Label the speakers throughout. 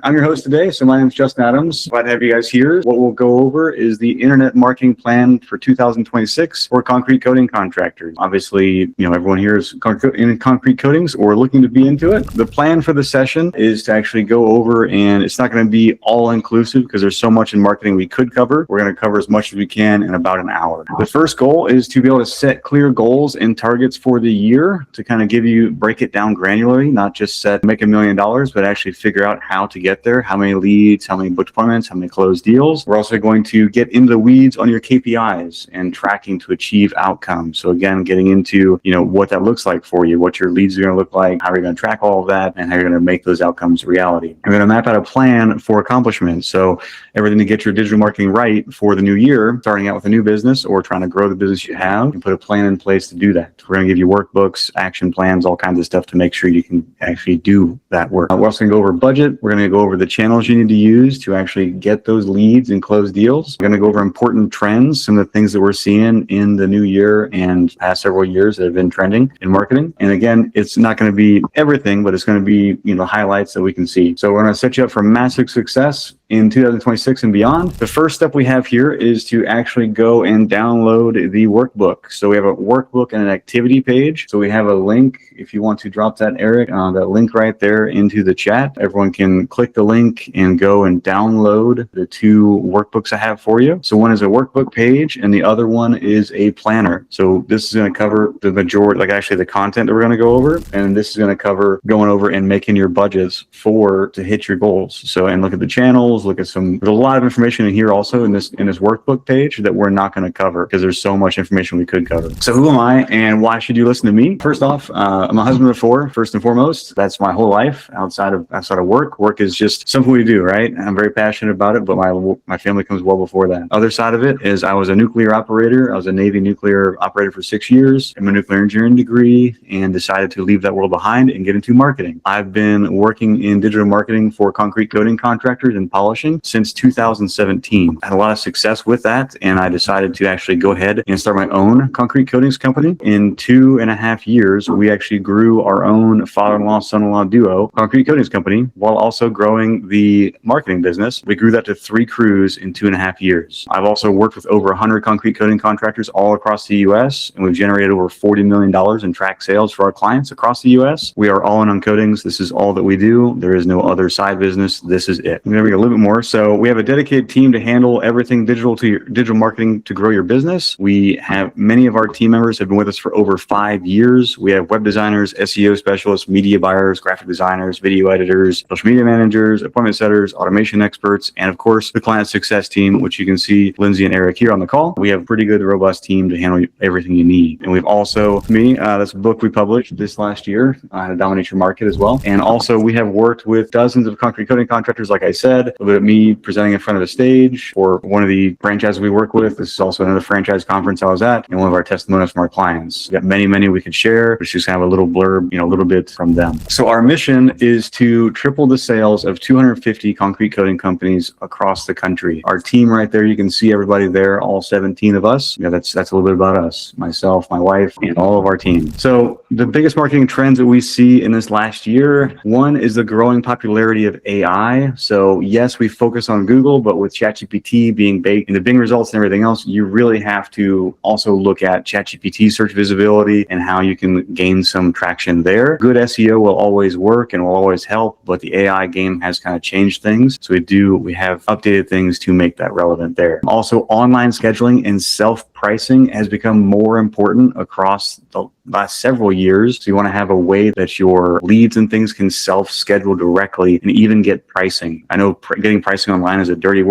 Speaker 1: I'm your host today. So my name is Justin Adams. Glad to have you guys here. What we'll go over is the internet marketing plan for 2026 for concrete coating contractors. Obviously, everyone here is in concrete coatings or looking to be into it. The plan for the session is to actually go over, and it's not going to be all inclusive because there's so much in marketing we could cover. We're going to cover as much as we can in about an hour. The first goal is to be able to set clear goals and targets for the year to kind of break it down granularly, not just make $1 million, but actually figure out how to get there, how many leads, how many booked appointments, how many closed deals. We're also going to get into the weeds on your KPIs and tracking to achieve outcomes. So again, getting into, what that looks like for you, what your leads are going to look like, how you're going to track all of that, and how you're going to make those outcomes reality. We're going to map out a plan for accomplishment. So everything to get your digital marketing right for the new year, starting out with a new business or trying to grow the business you have, and put a plan in place to do that. We're going to give you workbooks, action plans, all kinds of stuff to make sure you can actually do that work. We're also going to go over budget. We're going to go over the channels you need to use to actually get those leads and close deals. We're going to go over important trends, some of the things that we're seeing in the new year and past several years that have been trending in marketing. And again, it's not going to be everything, but it's going to be, highlights that we can see. So we're going to set you up for massive success in 2026 and beyond. The first step we have here is to actually go and download the workbook. So we have a workbook and an activity page. So we have a link, if you want to drop that, Eric, that link right there into the chat. Everyone can click the link and go and download the two workbooks I have for you. So one is a workbook page and the other one is a planner. So this is going to cover the majority, actually the content that we're going to go over. And this is going to cover going over and making your budgets to hit your goals. So, and look at the channels, there's a lot of information in here also in this workbook page that we're not going to cover because there's so much information we could cover. So who am I and why should you listen to me? First off, I'm a husband of four, first and foremost. That's my whole life outside of work. Work is just something we do, right? I'm very passionate about it, but my family comes well before that. Other side of it is I was a nuclear operator. I was a Navy nuclear operator for 6 years. I'm a nuclear engineering degree and decided to leave that world behind and get into marketing. I've been working in digital marketing for concrete coating contractors and polishing since 2017. I had a lot of success with that, and I decided to actually go ahead and start my own concrete coatings company. In 2.5 years, we actually grew our own father-in-law, son-in-law duo concrete coatings company while also growing the marketing business. We grew that to 3 crews in 2.5 years. I've also worked with over 100 concrete coating contractors all across the U.S., and we've generated over $40 million in track sales for our clients across the U.S. We are all in on coatings. This is all that we do. There is no other side business. This is it. I'm going to read a little bit more. So we have a dedicated team to handle everything digital marketing to grow your business. We have many of our team members have been with us for over 5 years. We have web designers, SEO specialists, media buyers, graphic designers, video editors, social media managers, appointment setters, automation experts, and of course the client success team, which you can see Lindsay and Eric here on the call. We have a pretty good, robust team to handle everything you need. And we've also, that's a book we published this last year, How to Dominate Your Market as well. And also we have worked with dozens of concrete coating contractors, like I said, a little bit of me presenting in front of a stage for one of the franchises we work with. This is also another franchise conference I was at, and one of our testimonials from our clients. We've got many we could share, but just kind of a little blurb, a little bit from them. So our mission is to triple the sales of 250 concrete coating companies across the country. Our team right there, you can see everybody there, all 17 of us. That's a little bit about us, myself, my wife, and all of our team. So the biggest marketing trends that we see in this last year, one is the growing popularity of AI. So yes, we focus on Google, but with ChatGPT being baked in the Bing results and everything else, you really have to also look at ChatGPT search visibility and how you can gain some traction there. Good SEO will always work and will always help, but the AI game has kind of changed things. So we have updated things to make that relevant there. Also, online scheduling and self-pricing has become more important across the last several years. So you want to have a way that your leads and things can self-schedule directly and even get pricing. I know getting pricing online is a dirty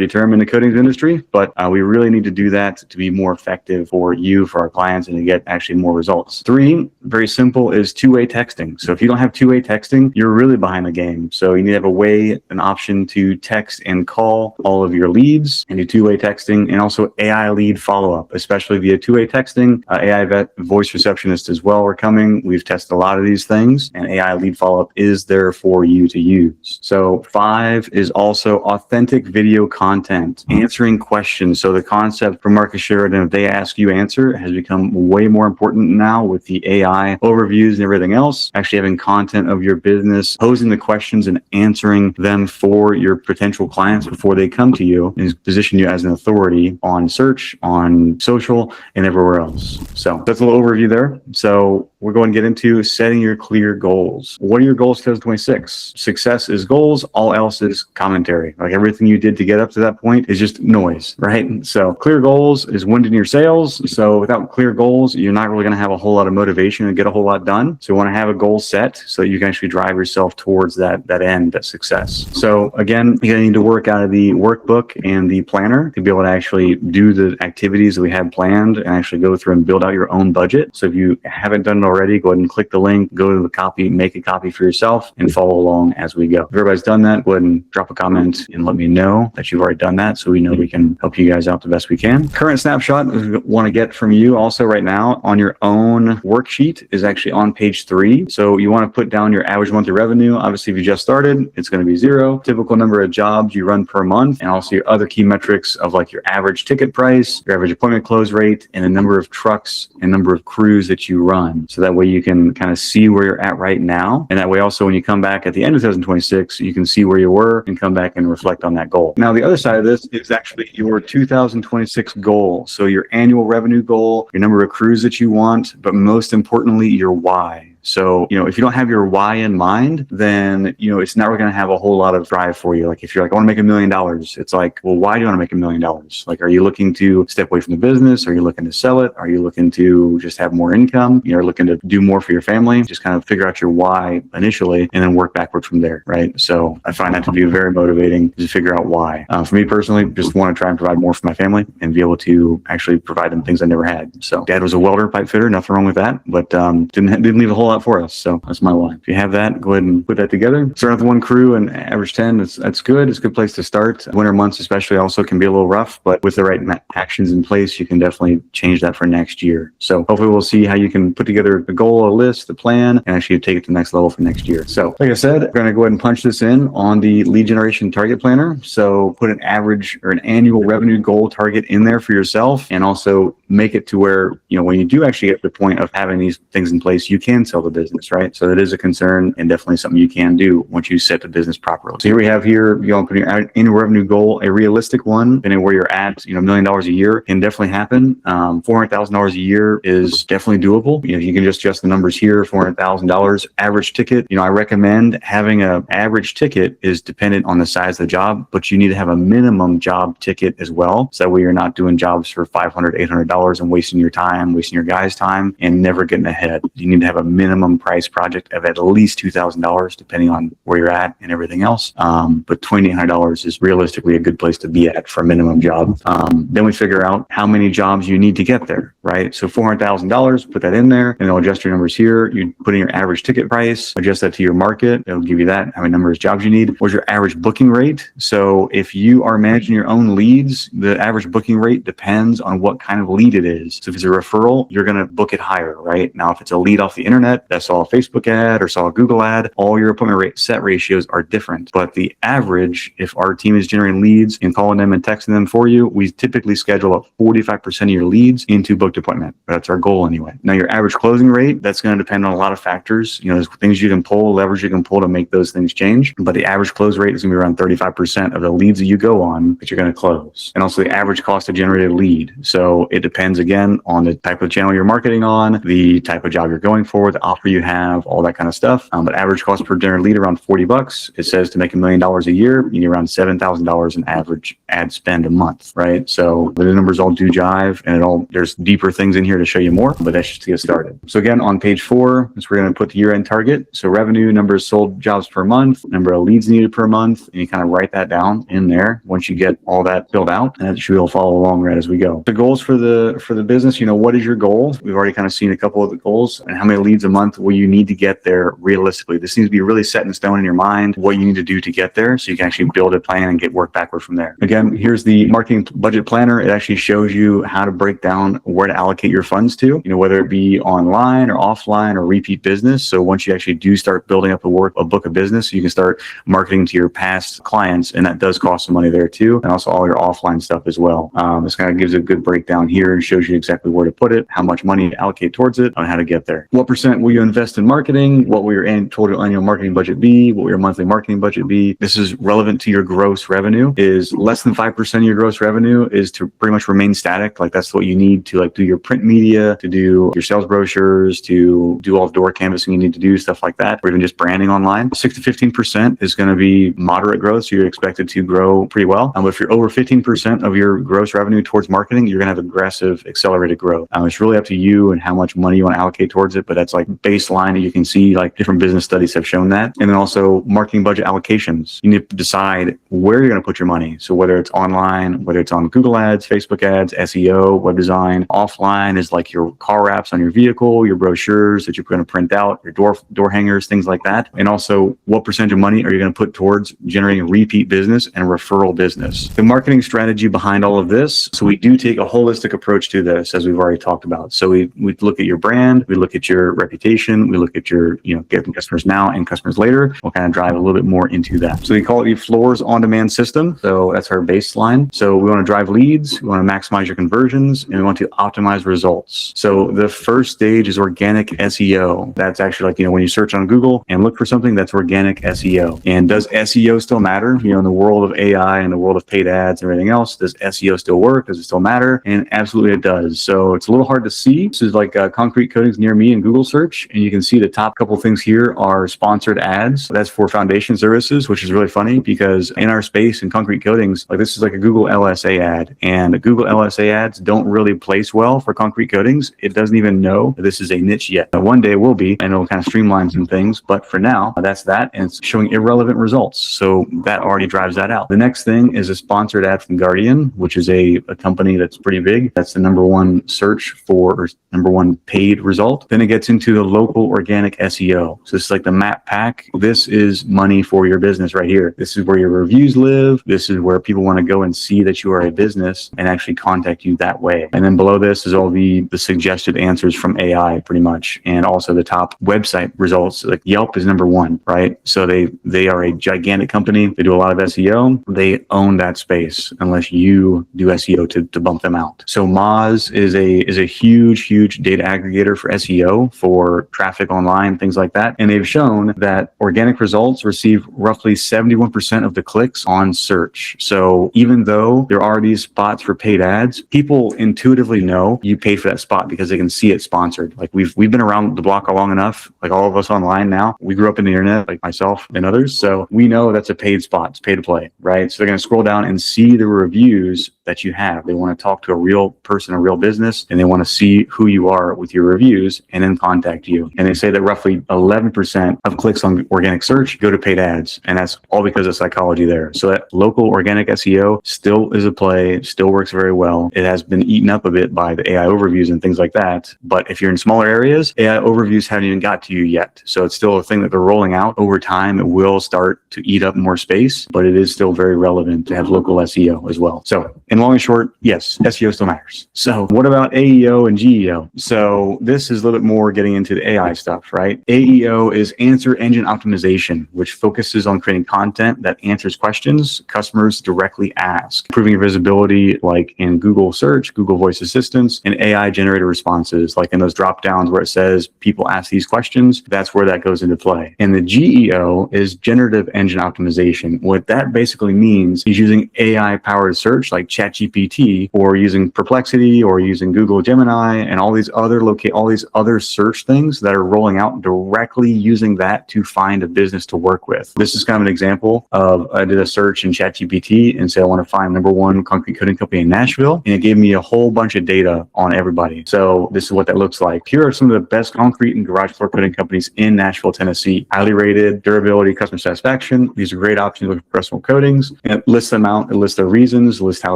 Speaker 1: term in the coatings industry, but we really need to do that to be more effective for you, for our clients, and to get actually more results. 3, very simple, is two-way texting. So if you don't have two-way texting, you're really behind the game. So you need to have an option to text and call all of your leads and do two-way texting, and also AI lead follow-up. follow-up, especially via two-way texting. AI vet voice receptionist as well are coming. We've tested a lot of these things, and AI lead follow-up is there for you to use. So 5 is also authentic video content, answering questions. So the concept from Marcus Sheridan, if they ask you answer, has become way more important now with the AI overviews and everything else. Actually having content of your business, posing the questions and answering them for your potential clients before they come to you, and position you as an authority on search, on social, and everywhere else. So that's a little overview there. So we're going to get into setting your clear goals. What are your goals for 2026? Success is goals. All else is commentary. Like everything you did to get up to that point is just noise, right? So clear goals is wind in your sails. So without clear goals, you're not really going to have a whole lot of motivation and get a whole lot done. So you want to have a goal set so that you can actually drive yourself towards that end, that success. So again, you're going to need to work out of the workbook and the planner to be able to actually do the activities that we have planned and actually go through and build out your own budget. So if you haven't done it already, go ahead and click the link, go to the copy, make a copy for yourself, and follow along as we go. If everybody's done that, go ahead and drop a comment and let me know that you've already done that so we know we can help you guys out the best we can. Current snapshot we want to get from you also right now on your own worksheet is actually on page 3. So you want to put down your average monthly revenue. Obviously, if you just started, it's going to be 0. Typical number of jobs you run per month, and also your other key metrics of like your average ticket price, your average appointment close rate, and the number of trucks and number of crews that you run. So that way you can kind of see where you're at right now. And that way also when you come back at the end of 2026, you can see where you were and come back and reflect on that goal. Now, the other side of this is actually your 2026 goal. So your annual revenue goal, your number of crews that you want, but most importantly, your why. So, if you don't have your why in mind, then, it's not really going to have a whole lot of drive for you. Like if you're like, I want to make $1 million, it's like, well, why do you want to make $1 million? Like, are you looking to step away from the business? Are you looking to sell it? Are you looking to just have more income? You're looking to do more for your family? Just kind of figure out your why initially and then work backward from there, right? So I find that to be very motivating to figure out why. For me personally, just want to try and provide more for my family and be able to actually provide them things I never had. So dad was a welder, pipe fitter, nothing wrong with that, but didn't leave a whole lot for us. So that's my why. If you have that, go ahead and put that together. Start with 1 crew and average 10. That's good. It's a good place to start. Winter months especially also can be a little rough, but with the right actions in place, you can definitely change that for next year. So hopefully we'll see how you can put together a goal, a list, a plan, and actually take it to the next level for next year. So like I said, we're going to go ahead and punch this in on the lead generation target planner. So put an average or an annual revenue goal target in there for yourself, and also make it to where, when you do actually get to the point of having these things in place, you can sell the business, right? So that is a concern and definitely something you can do once you set the business properly. So here we have you want to put your annual revenue goal, a realistic one, depending where you're at, $1 million a year can definitely happen. $400,000 a year is definitely doable. You can just adjust the numbers here, $400,000 average ticket. I recommend having an average ticket is dependent on the size of the job, but you need to have a minimum job ticket as well. So that way you're not doing jobs for $500, $800 and wasting your time, wasting your guys' time and never getting ahead. You need to have a minimum price project of at least $2,000, depending on where you're at and everything else. But $2,800 is realistically a good place to be at for a minimum job. Then we figure out how many jobs you need to get there, right? So $400,000, put that in there, and it'll adjust your numbers here. You put in your average ticket price, adjust that to your market. It'll give you that, how many numbers of jobs you need. What's your average booking rate? So if you are managing your own leads, the average booking rate depends on what kind of lead it is. So if it's a referral, you're going to book it higher, right? Now, if it's a lead off the internet that saw a Facebook ad or saw a Google ad, all your appointment rate set ratios are different. But the average, if our team is generating leads and calling them and texting them for you, we typically schedule up 45% of your leads into booked appointment. That's our goal anyway. Now, your average closing rate, that's going to depend on a lot of factors. There's things you can pull, leverage you can pull to make those things change. But the average close rate is going to be around 35% of the leads that you go on that you're going to close. And also the average cost to generate a lead. So it depends again on the type of channel you're marketing on, the type of job you're going for, the offer you have, all that kind of stuff. But average cost per generated lead around $40. It says to make $1 million a year, you need around $7,000 in average ad spend a month, right? So the numbers all do jive, and there's deeper things in here to show you more, but that's just to get started. So again, on page 4, we're going to put the year-end target. So revenue, number of sold jobs per month, number of leads needed per month, and you kind of write that down in there once you get all that filled out, and that will follow along right as we go. The goals for the business, what is your goal? We've already kind of seen a couple of the goals, and how many leads a month will you need to get there realistically? This needs to be really set in stone in your mind, what you need to do to get there so you can actually build a plan and get work backward from there. Again, here's the marketing budget planner. It actually shows you how to break down where to allocate your funds to, whether it be online or offline or repeat business. So once you actually do start building up a book of business, you can start marketing to your past clients, and that does cost some money there too, and also all your offline stuff as well. This kind of gives a good breakdown here and shows you exactly where to put it, how much money to allocate towards it, on how to get there. What percent will you invest in marketing? What will your total annual marketing budget be? What will your monthly marketing budget be? This is relevant to your gross revenue. Is less than 5% of your gross revenue is to pretty much remain static. Like that's what you need to do your print media, to do your sales brochures, to do all the door canvassing you need to do, stuff like that, or even just branding online. 6 to 15% is going to be moderate growth, so you're expected to grow pretty well. But if you're over 15% of your gross revenue towards marketing, you're going to have aggressive, accelerated growth. It's really up to you and how much money you want to allocate towards it, but that's like baseline, and you can see like different business studies have shown that. And then also marketing budget allocations. You need to decide where you're going to put your money. So whether it's online, whether it's on Google ads, Facebook ads, SEO, web design. Offline is like your car wraps on your vehicle, your brochures that you're going to print out, your door hangers, things like that. And also what percentage of money are you going to put towards generating repeat business and referral business? The marketing strategy behind all of this. So we do take a holistic approach to this, as we've already talked about. So we look at your brand, we look at your reputation, we look at your, getting customers now and customers later. We'll kind of drive a little bit more into that. So we call it the Floors on-demand system. So that's our baseline. So we want to drive leads, we want to maximize your conversions, and we want to optimize results. So the first stage is organic SEO. That's actually like, when you search on Google and look for something, that's organic SEO. And does SEO still matter? In the world of AI and the world of paid ads and everything else, does SEO still work? Does it still matter? And absolutely it does. So it's a little hard to see. This is like concrete coatings near me in Google search. And you can see the top couple things here are sponsored ads. That's for foundation services, which is really funny because in our space in concrete coatings, like this is like a Google LSA ad, and Google LSA ads don't really place well for concrete coatings. It doesn't even know that this is a niche yet. But one day it will be, and it'll kind of streamline some things. But for now, that's that, and it's showing irrelevant results. So that already drives that out. The next thing is a sponsored ad from Guardian, which is a company that's pretty big. That's the number one search for, or number one paid result. Then it gets into the local organic SEO. So this is like the map pack. This is money for your business right here. This is where your reviews live. This is where people want to go and see that you are a business and actually contact you that way. And then below this is all the suggested answers from AI pretty much. And also the top website results. Like Yelp is number one, right? So they are a gigantic company. They do a lot of SEO. They own that space unless you do SEO to bump them out. So Moz is a huge data aggregator for SEO, for traffic online, things like that. And they've shown that organic results receive roughly 71% of the clicks on search. So even though there are these spots for paid ads, people intuitively know you paid for that spot because they can see it sponsored. Like we've been around the block long enough, like all of us online now. We grew up in the internet, like myself and others. So we know that's a paid spot. It's pay to play, right? So they're going to scroll down and see the reviews that you have. They want to talk to a real person, a real business, and they want to see who you are with your reviews and then contact you. And they say that roughly 11% of clicks on organic search go to paid ads. And that's all because of psychology there. So that local organic SEO still is a play, still works very well. It has been eaten up a bit by the AI overviews and things like that. But if you're in smaller areas, AI overviews haven't even got to you yet. So it's still a thing that they're rolling out. Over time, it will start to eat up more space, but it is still very relevant to have local SEO as well. So in long and short, yes, SEO still matters. So what about AEO and GEO? So this is a little bit more getting into the AI stuff, right? AEO is answer engine optimization, which focuses on creating content that answers questions customers directly ask, improving your visibility like in Google search, Google voice assistants, and AI generated responses, like in those drop downs where it says people ask these questions. That's where that goes into play. And the GEO is generative engine optimization. What that basically means is using AI powered search like ChatGPT, or using Perplexity, or using Google Gemini, and all these other search things that are rolling out directly using that to find a business to work with. This is kind of an example of, I did a search in ChatGPT and said I want to find number one concrete coating company in Nashville, and it gave me a whole bunch of data on everybody. So this is what that looks like. Here are some of the best concrete and garage floor coating companies in Nashville, Tennessee. Highly rated, durability, customer satisfaction. These are great options for professional coatings. And it lists them out, it lists their reasons, lists how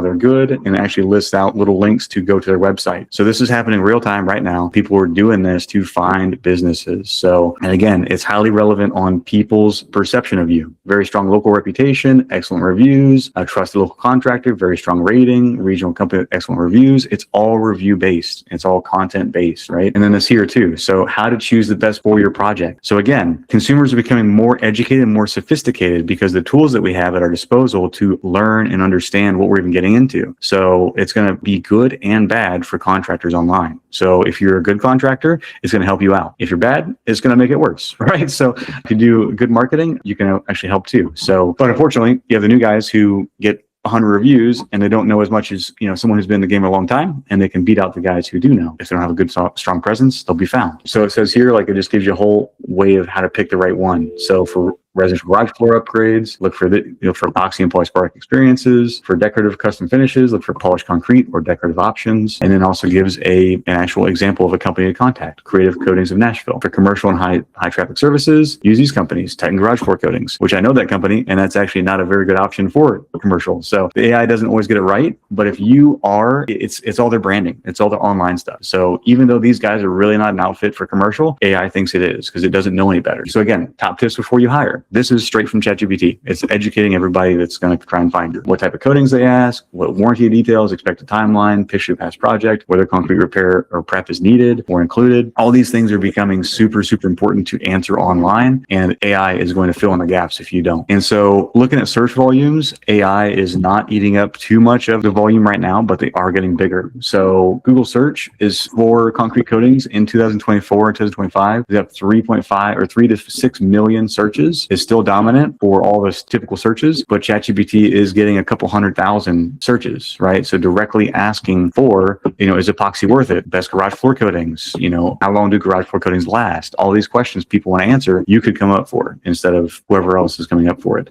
Speaker 1: they're good, and actually lists out little links to go to their website. So this is happening real time right now. People are doing this to find find businesses. So, and again, it's highly relevant on people's perception of you. Very strong local reputation, excellent reviews, a trusted local contractor, very strong rating, regional company, excellent reviews. It's all review based. It's all content based, right? And then this here too. So how to choose the best for your project. So again, consumers are becoming more educated and more sophisticated because the tools that we have at our disposal to learn and understand what we're even getting into. So it's going to be good and bad for contractors online. So if you're a good contractor, it's going to help you out. If you're bad, it's going to make it worse, right? So if you do good marketing, you can actually help too. So, but unfortunately, you have the new guys who get 100 reviews and they don't know as much as, someone who's been in the game a long time, and they can beat out the guys who do know. If they don't have a good, strong presence, they'll be found. So it says here, like, it just gives you a whole way of how to pick the right one. So for residential garage floor upgrades, look for for epoxy and polyspark experiences. For decorative custom finishes, look for polished concrete or decorative options. And then also gives an actual example of a company to contact. Creative Coatings of Nashville. For commercial and high traffic services, use these companies. Titan Garage Floor Coatings, which I know that company, and that's actually not a very good option for commercial. So the AI doesn't always get it right, but if you are, it's all their branding, it's all their online stuff. So even though these guys are really not an outfit for commercial, AI thinks it is because it doesn't know any better. So again, top tips before you hire. This is straight from ChatGPT. It's educating everybody that's going to try and find you. What type of coatings they ask, what warranty details, expected timeline, picture of past project, whether concrete repair or prep is needed or included. All these things are becoming super, super important to answer online, and AI is going to fill in the gaps if you don't. And so looking at search volumes, AI is not eating up too much of the volume right now, but they are getting bigger. So Google search is for concrete coatings in 2024 and 2025. They have 3.5 or 3 to 6 million searches. It's still dominant for all the typical searches, but ChatGPT is getting a couple 100,000 searches, right? So directly asking for, is epoxy worth it? Best garage floor coatings, how long do garage floor coatings last? All these questions people want to answer, you could come up for instead of whoever else is coming up for it.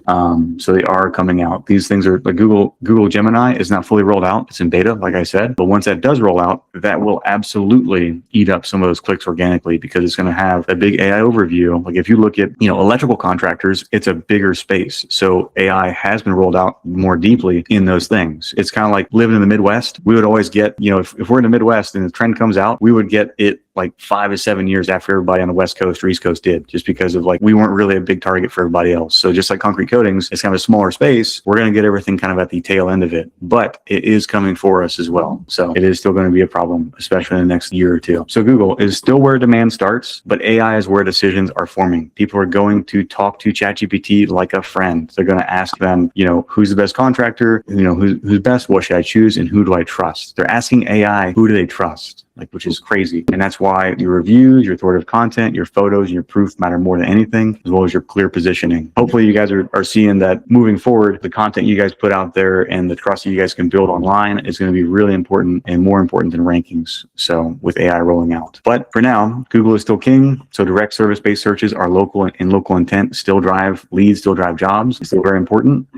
Speaker 1: So they are coming out. These things are like Google Gemini is not fully rolled out. It's in beta, like I said, but once that does roll out, that will absolutely eat up some of those clicks organically because it's going to have a big AI overview. Like if you look at, electrical contractors, it's a bigger space. So AI has been rolled out more deeply in those things. It's kind of like living in the Midwest. We would always get, if we're in the Midwest and the trend comes out, we would get it like 5 to 7 years after everybody on the West Coast or East Coast did, just because of we weren't really a big target for everybody else. So just like concrete coatings, it's kind of a smaller space. We're going to get everything kind of at the tail end of it, but it is coming for us as well. So it is still going to be a problem, especially in the next year or two. So Google is still where demand starts, but AI is where decisions are forming. People are going to talk to ChatGPT like a friend. They're going to ask them, who's the best contractor? Who's best? What should I choose? And who do I trust? They're asking AI, who do they trust? Which is crazy. And that's why your reviews, your authoritative content, your photos, and your proof matter more than anything, as well as your clear positioning. Hopefully you guys are seeing that moving forward, the content you guys put out there and the trust that you guys can build online is going to be really important and more important than rankings. So with AI rolling out. But for now, Google is still king. So direct service-based searches are local and local intent still drive leads, still drive jobs. It's still very important.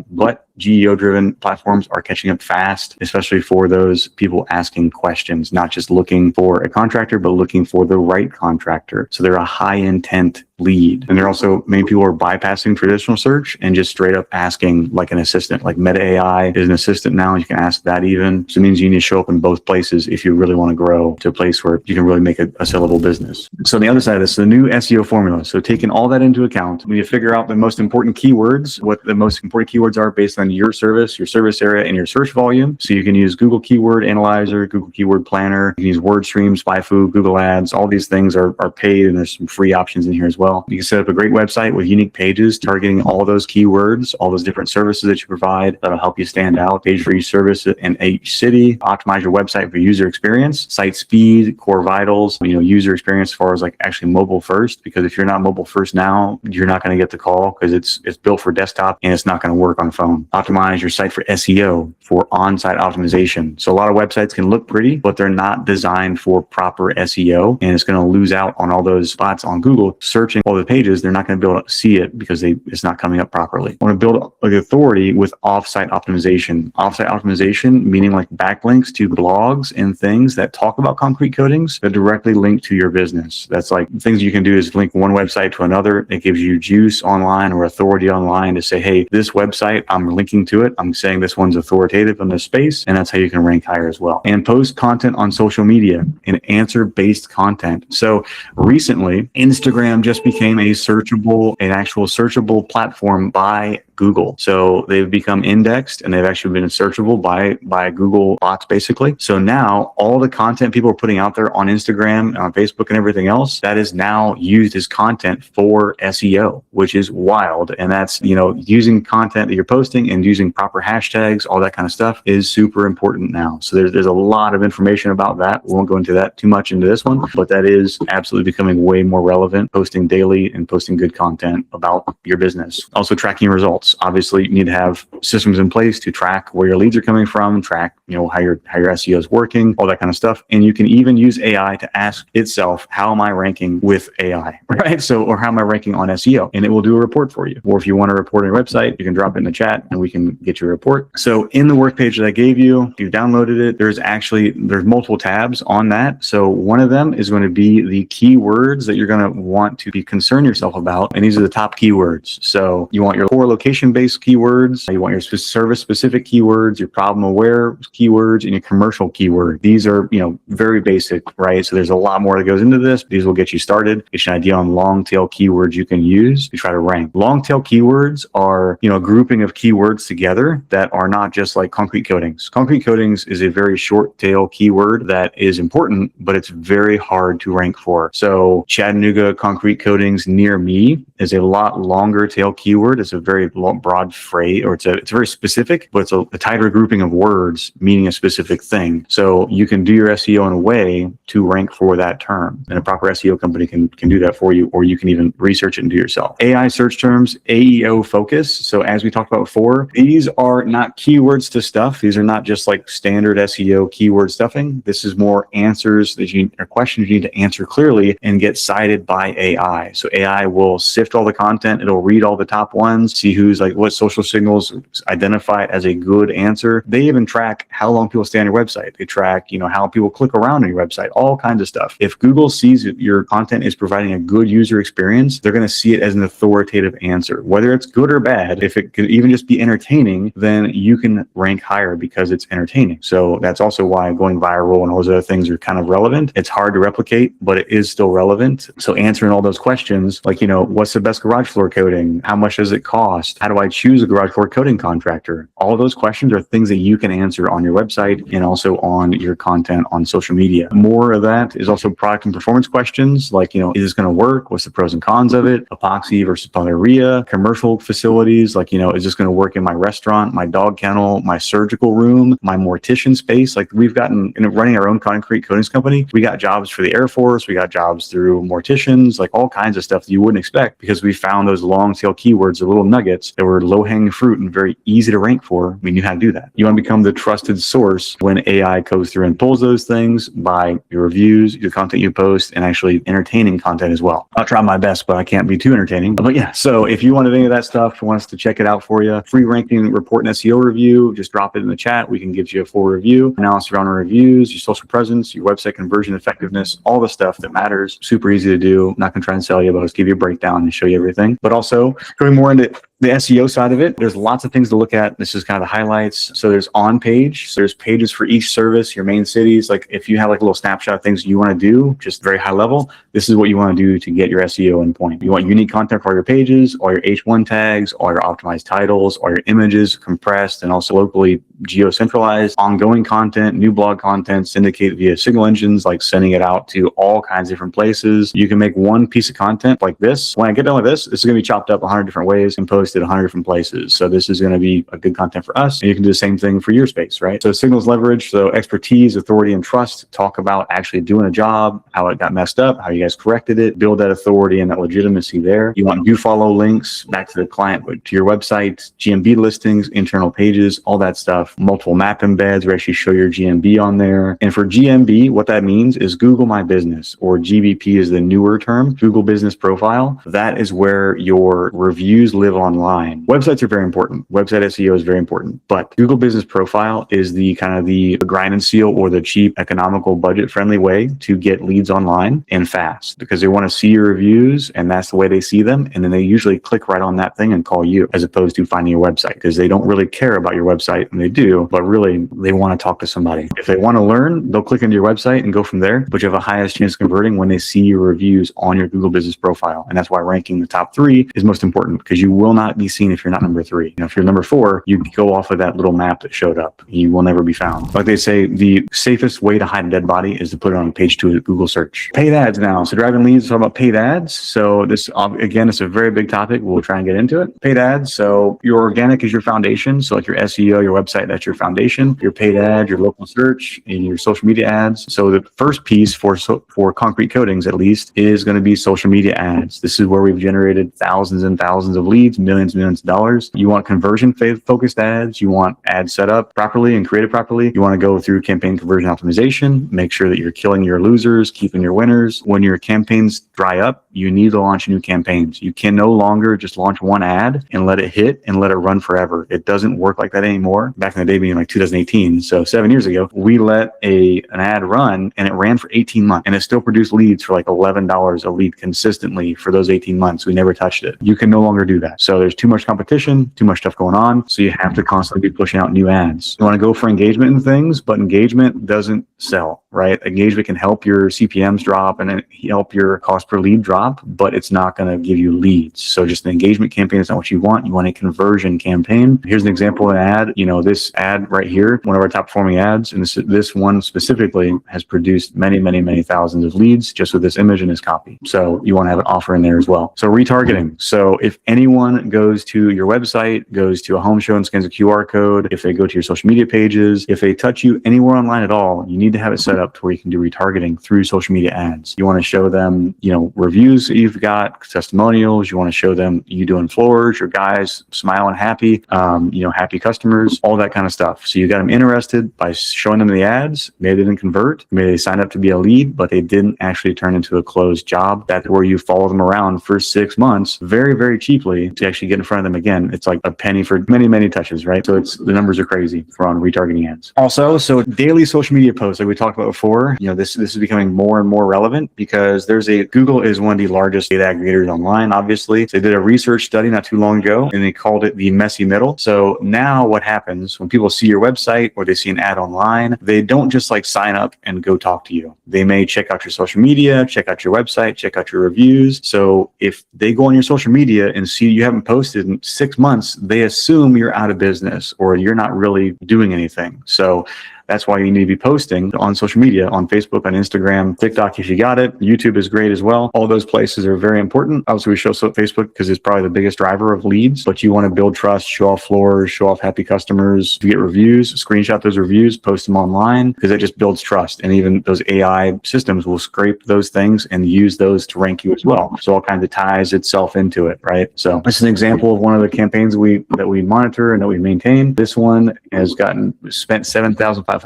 Speaker 1: But GEO-driven platforms are catching up fast, especially for those people asking questions, not just looking for a contractor, but looking for the right contractor. So they're a high intent lead. And they're also, many people are bypassing traditional search and just straight up asking like an assistant, like Meta AI is an assistant now. You can ask that even. So it means you need to show up in both places if you really want to grow to a place where you can really make a sellable business. So on the other side of this, the new SEO formula. So taking all that into account, we need to figure out the most important keywords, what the most important keywords are based on your service area, and your search volume. So you can use Google Keyword Analyzer, Google Keyword Planner, you can use WordStream, SpyFu, Google Ads. All these things are paid, and there's some free options in here as well. You can set up a great website with unique pages targeting all those keywords, all those different services that you provide. That'll help you stand out. Page for each service in each city. Optimize your website for user experience, site speed, core vitals, user experience as far as actually mobile first. Because if you're not mobile first now, you're not going to get the call because it's built for desktop and it's not going to work on phone. Optimize your site for SEO, for on-site optimization. So a lot of websites can look pretty, but they're not designed for proper SEO, and it's going to lose out on all those spots on Google searching posting all the pages, they're not going to be able to see it because it's not coming up properly. I want to build the authority with offsite optimization. Offsite optimization, meaning like backlinks to blogs and things that talk about concrete coatings that directly link to your business. That's like things you can do is link one website to another. It gives you juice online or authority online to say, hey, this website, I'm linking to it. I'm saying this one's authoritative in this space, and that's how you can rank higher as well. And post content on social media and answer-based content. So recently, Instagram just became an actual searchable platform by Google. So they've become indexed and they've actually been searchable by Google bots, basically. So now all the content people are putting out there on Instagram, on Facebook and everything else, that is now used as content for SEO, which is wild. And that's, using content that you're posting and using proper hashtags, all that kind of stuff is super important now. So there's a lot of information about that. We won't go into that too much into this one, but that is absolutely becoming way more relevant, posting daily and posting good content about your business. Also tracking your results. Obviously, you need to have systems in place to track where your leads are coming from, track, how your SEO is working, all that kind of stuff. And you can even use AI to ask itself, how am I ranking with AI, right? So, or how am I ranking on SEO? And it will do a report for you. Or if you want to report on your website, you can drop it in the chat and we can get you a report. So in the work page that I gave you, if you've downloaded it, there's multiple tabs on that. So one of them is going to be the keywords that you're going to want to be concerned yourself about. And these are the top keywords. So you want your core location-based keywords, you want your service-specific keywords, your problem-aware keywords, and your commercial keyword. These are, very basic, right? So there's a lot more that goes into this. These will get you started, get you an idea on long-tail keywords you can use to try to rank. Long-tail keywords are, a grouping of keywords together that are not just like concrete coatings. Concrete coatings is a very short-tail keyword that is important, but it's very hard to rank for. So Chattanooga concrete coatings near me is a lot longer tail keyword. It's a very broad phrase, or it's very specific, but it's a tighter grouping of words meaning a specific thing. So you can do your SEO in a way to rank for that term, and a proper SEO company can do that for you, or you can even research it and do it yourself. AI search terms, AEO focus. So as we talked about before, these are not keywords to stuff. These are not just like standard SEO keyword stuffing. This is more answers or questions you need to answer clearly and get cited by AI. So AI will sift all the content. It'll read all the top ones, see who's like what social signals identify it as a good answer. They even track how long people stay on your website. They track, how people click around on your website, all kinds of stuff. If Google sees that your content is providing a good user experience, they're going to see it as an authoritative answer. Whether it's good or bad, if it could even just be entertaining, then you can rank higher because it's entertaining. So that's also why going viral and all those other things are kind of relevant. It's hard to replicate, but it is still relevant. So answering all those questions, like, what's the best garage floor coating? How much does it cost? How do I choose a garage floor coating contractor? All of those questions are things that you can answer on your website and also on your content on social media. More of that is also product and performance questions, like, is this going to work? What's the pros and cons of it? Epoxy versus polyurea. Commercial facilities, like, is this going to work in my restaurant, my dog kennel, my surgical room, my mortician space? Like, we've gotten, running our own concrete coatings company, we got jobs for the Air Force, we got jobs through morticians, like all kinds of stuff that you wouldn't expect, because we found those long tail keywords, the little nuggets that were low hanging fruit and very easy to rank for. We knew how to do that. You want to become the trusted source when AI goes through and pulls those things by your reviews, your content you post, and actually entertaining content as well. I'll try my best, but I can't be too entertaining. But yeah, so if you wanted any of that stuff, want us to check it out for you, free ranking report and SEO review, just drop it in the chat. We can give you a full review, analysis around our reviews, your social presence, your website conversion effectiveness, all the stuff that matters. Super easy to do. Not going to try and sell you, but I'll just give you a breakdown and show you everything. But also going more into the SEO side of it, there's lots of things to look at. This is kind of the highlights. So there's on page. So there's pages for each service, your main cities. Like if you have like a little snapshot of things you want to do, just very high level, this is what you want to do to get your SEO in point. You want unique content for all your pages, all your H1 tags, all your optimized titles, all your images compressed and also locally geo-centralized, ongoing content, new blog content, syndicated via signal engines, like sending it out to all kinds of different places. You can make one piece of content like this. When I get done with this, this is going to be chopped up 100 different ways and posted 100 different places. So this is going to be a good content for us. And you can do the same thing for your space, right? So signals leverage, so expertise, authority, and trust. Talk about actually doing a job, how it got messed up, how you guys corrected it, build that authority and that legitimacy there. You want do follow links back to the client, to your website, GMB listings, internal pages, all that stuff. have multiple map embeds. We actually show your GMB on there. And for GMB, what that means is Google My Business, or GBP is the newer term, Google Business Profile. That is where your reviews live online. Websites are very important. Website SEO is very important, but Google Business Profile is the kind of the grind and seal, or the cheap, economical, budget-friendly way to get leads online and fast, because they want to see your reviews and that's the way they see them. And then they usually click right on that thing and call you, as opposed to finding your website, because they don't really care about your website, and they do, but really they want to talk to somebody. If they want to learn, they'll click into your website and go from there, but you have a highest chance of converting when they see your reviews on your Google Business Profile. And that's why ranking the top 3 is most important, because you will not be seen if you're not number 3. If you're number 4, you go off of that little map that showed up. You will never be found. Like they say, the safest way to hide a dead body is to put it on page 2 of Google search. Paid ads now. So driving leads, talk about paid ads. So this, again, it's a very big topic. We'll try and get into it. Paid ads. So your organic is your foundation. So like your SEO, your website, that's your foundation. Your paid ad, your local search, and your social media ads. So the first piece for Concrete Coatings, at least, is going to be social media ads. This is where we've generated thousands and thousands of leads, millions and millions of dollars. You want conversion focused ads. You want ads set up properly and created properly. You want to go through campaign conversion optimization, make sure that you're killing your losers, keeping your winners. When your campaigns dry up, you need to launch new campaigns. You can no longer just launch one ad and let it hit and let it run forever. It doesn't work like that anymore. Back in the day, being like 2018, so 7 years ago, we let an ad run and it ran for 18 months and it still produced leads for like $11 a lead consistently for those 18 months. We never touched it. You can no longer do that. So there's too much competition, too much stuff going on. So you have to constantly be pushing out new ads. You want to go for engagement and things, but engagement doesn't sell, right? Engagement can help your CPMs drop and help your cost per lead drop, but it's not going to give you leads. So just an engagement campaign is not what you want. You want a conversion campaign. Here's an example of an ad. This ad right here, one of our top performing ads, and this one specifically has produced many, many, many thousands of leads just with this image and this copy. So you want to have an offer in there as well. So retargeting. So if anyone goes to your website, goes to a home show and scans a QR code, if they go to your social media pages, if they touch you anywhere online at all, you need to have it set up to where you can do retargeting through social media ads. You want to show them, reviews that you've got, testimonials. You want to show them you doing floors, your guys smiling happy, happy customers, all that kind of stuff. So you got them interested by showing them the ads. Maybe they didn't convert. Maybe they signed up to be a lead, but they didn't actually turn into a closed job. That's where you follow them around for 6 months very, very cheaply to actually get in front of them again. It's like a penny for many, many touches, right? So the numbers are crazy for on retargeting ads. Also, so daily social media posts, like we talked about before, this is becoming more and more relevant because Google is one of the largest data aggregators online, obviously. So they did a research study not too long ago and they called it the messy middle. So now what happens when people see your website or they see an ad online, they don't just like sign up and go talk to you. They may check out your social media, check out your website, check out your reviews. So if they go on your social media and see you haven't posted in 6 months, they assume you're out of business or you're not really doing anything. So that's why you need to be posting on social media, on Facebook, on Instagram, TikTok if you got it. YouTube is great as well. All those places are very important. Obviously, we show Facebook because it's probably the biggest driver of leads, but you want to build trust, show off floors, show off happy customers. If you get reviews, screenshot those reviews, post them online because it just builds trust. And even those AI systems will scrape those things and use those to rank you as well. So all kinds of ties itself into it, right? So this is an example of one of the campaigns that we monitor and that we maintain. This one has spent $7,500.